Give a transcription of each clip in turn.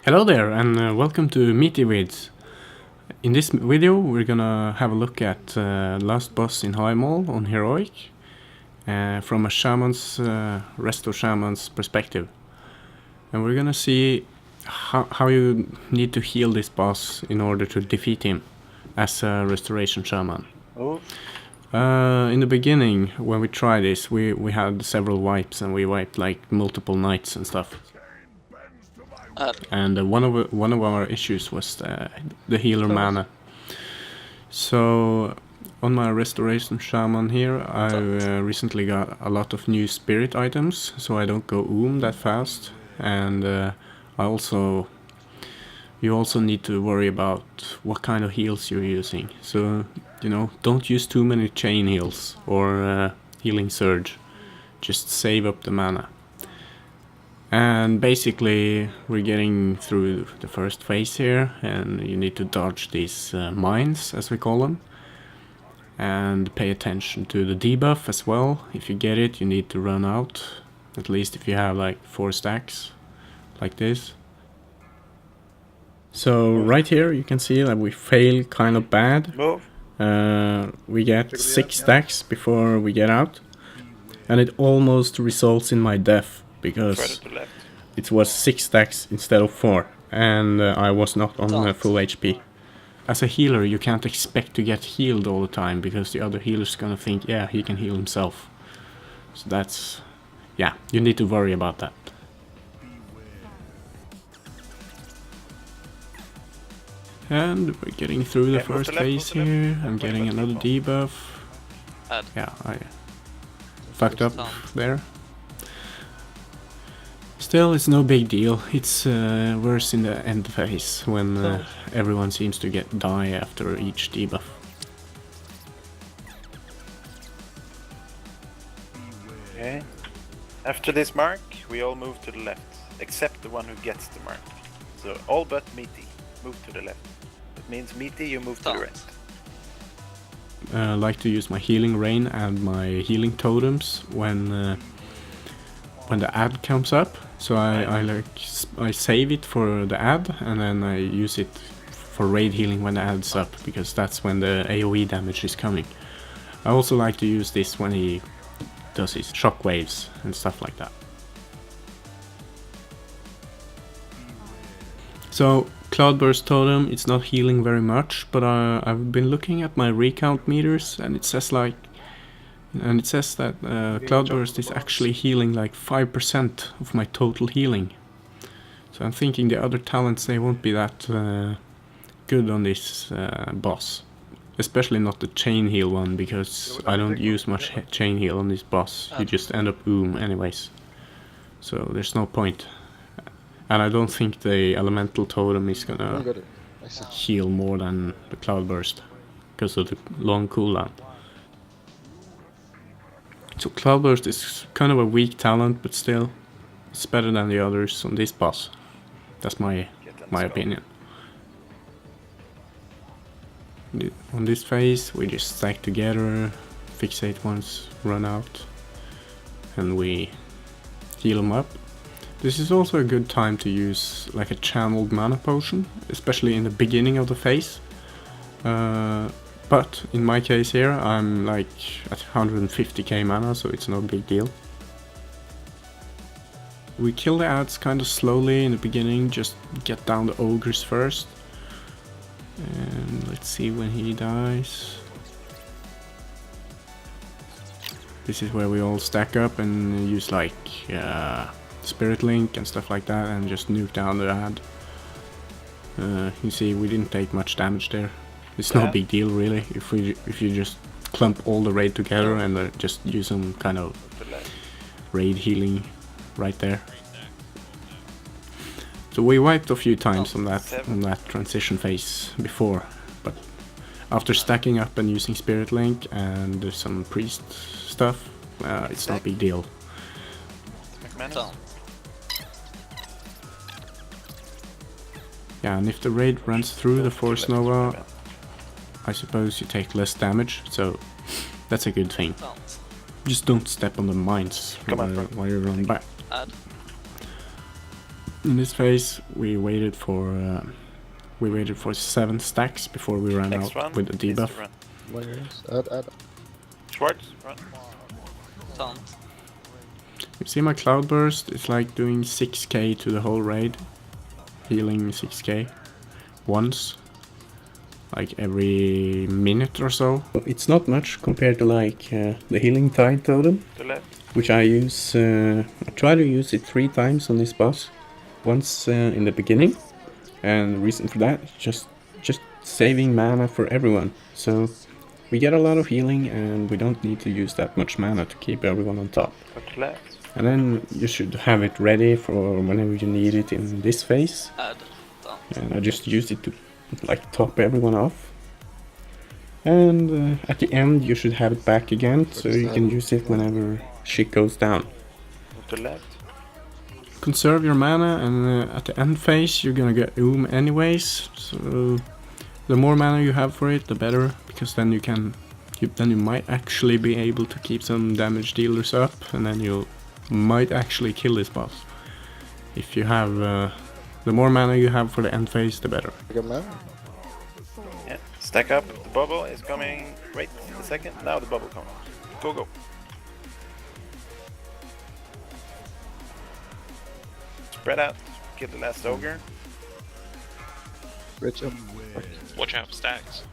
Hello there and welcome to Meaty Vids. In this video we're gonna have a look at last boss in Higmaul on Heroic from a shaman's, Resto Shaman's perspective. And we're gonna see how you need to heal this boss in order to defeat him as a Restoration Shaman. Oh. In the beginning, when we tried this, we had several wipes and we wiped like multiple nights and stuff. And one of our issues was the healer mana. So on my Restoration Shaman here, I recently got a lot of new spirit items, so I don't go that fast. And you also need to worry about what kind of heals you're using. So, you know, don't use too many chain heals or healing surge. Just save up the mana. And basically we're getting through the first phase here, and you need to dodge these mines, as we call them. And pay attention to the debuff as well. If you get it, you need to run out. At least if you have like 4 stacks, like this. So right here you can see that we fail kind of bad. We get 6 stacks before we get out. And it almost results in my death, because it was 6 stacks instead of 4, and I was not on full HP. As a healer you can't expect to get healed all the time, because the other healer's gonna think, yeah, he can heal himself. So that's, yeah, you need to worry about that. And we're getting through the first phase here. I'm getting another debuff. Yeah, I fucked up there. Still, it's no big deal. It's worse in the end phase, when everyone seems to die after each debuff. Okay. After this mark, we all move to the left, except the one who gets the mark. So all but Meaty move to the left. That means Meaty, you move to the right. I like to use my healing rain and my healing totems when the ad comes up. So I save it for the ad, and then I use it for raid healing when the ad's up, because that's when the AoE damage is coming. I also like to use this when he does his shockwaves and stuff like that. So Cloudburst Totem, it's not healing very much, but I've been looking at my recount meters, and it says that Cloudburst is actually healing like 5% of my total healing. So I'm thinking the other talents, they won't be that good on this boss. Especially not the chain heal one, because I don't use much chain heal on this boss. You just end up anyways. So there's no point. And I don't think the elemental totem is gonna heal more than the Cloudburst, because of the long cooldown. So Cloudburst is kind of a weak talent, but still, it's better than the others on this boss. That's my opinion. On this phase, we just stack together, fixate once, run out, and we heal them up. This is also a good time to use like a channeled mana potion, especially in the beginning of the phase. But in my case here, I'm like at 150k mana, so it's no big deal. We kill the ads kind of slowly in the beginning, just get down the ogres first. And let's see when he dies. This is where we all stack up and use like Spirit Link and stuff like that, and just nuke down the ad. You see, we didn't take much damage there. It's no big deal really if you just clump all the raid together and just use some kind of raid healing right there. So we wiped a few times on that transition phase before, but after stacking up and using Spirit Link and some priest stuff, it's no big deal. Yeah, and if the raid runs through the Force Nova, I suppose you take less damage, so that's a good thing. Just don't step on the mines while you run back. In this phase, we waited for 7 stacks before we ran Next out one with the is to debuff. run. Wires. Add. Schwartz, run. Stunned. You see my cloudburst? It's like doing 6k to the whole raid, healing 6k once, like every minute or so. It's not much compared to like the healing tide totem, To left. which I use. I try to use it 3 times on this boss. Once in the beginning, and the reason for that is just saving mana for everyone. So we get a lot of healing, and we don't need to use that much mana to keep everyone on top. Go to left. And then you should have it ready for whenever you need it in this phase. Add. Stunned. And I just used it to like top everyone off. And at the end you should have it back again, so you can use it whenever shit goes down. Go to left. Conserve your mana, and at the end phase you're gonna get anyways. So the more mana you have for it, the better, because then you might actually be able to keep some damage dealers up, and then you might actually kill this boss. If you have the more mana you have for the end phase, the better. I got mana. Yeah. Stack up. The bubble is coming. Wait a second. Now the bubble comes. Go, go. Spread out. Kill the last ogre. Rich up. Watch out for stacks.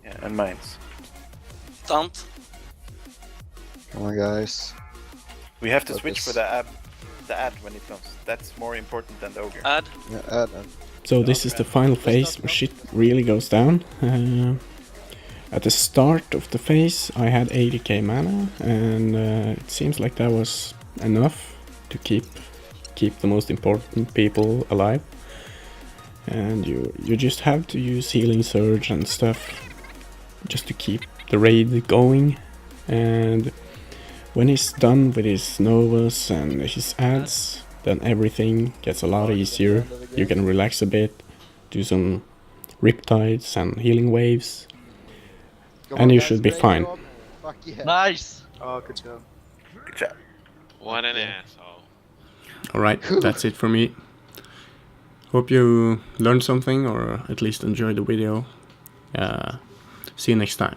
Yeah, and mines. Stunned. Come on, guys. We have to Focus. switch for the ad when it comes. That's more important than the ogre. Add. Yeah, add. So this is the final phase where shit really goes down. At the start of the phase I had 80k mana, and it seems like that was enough to keep the most important people alive. And you just have to use healing surge and stuff just to keep the raid going. And when he's done with his novas and his ads, then everything gets a lot easier. You can relax a bit, do some riptides and healing waves, and you should be fine. Fuck yeah. Nice. Oh, good job. Good job. What an asshole. Alright, that's it for me. Hope you learned something, or at least enjoyed the video. See you next time.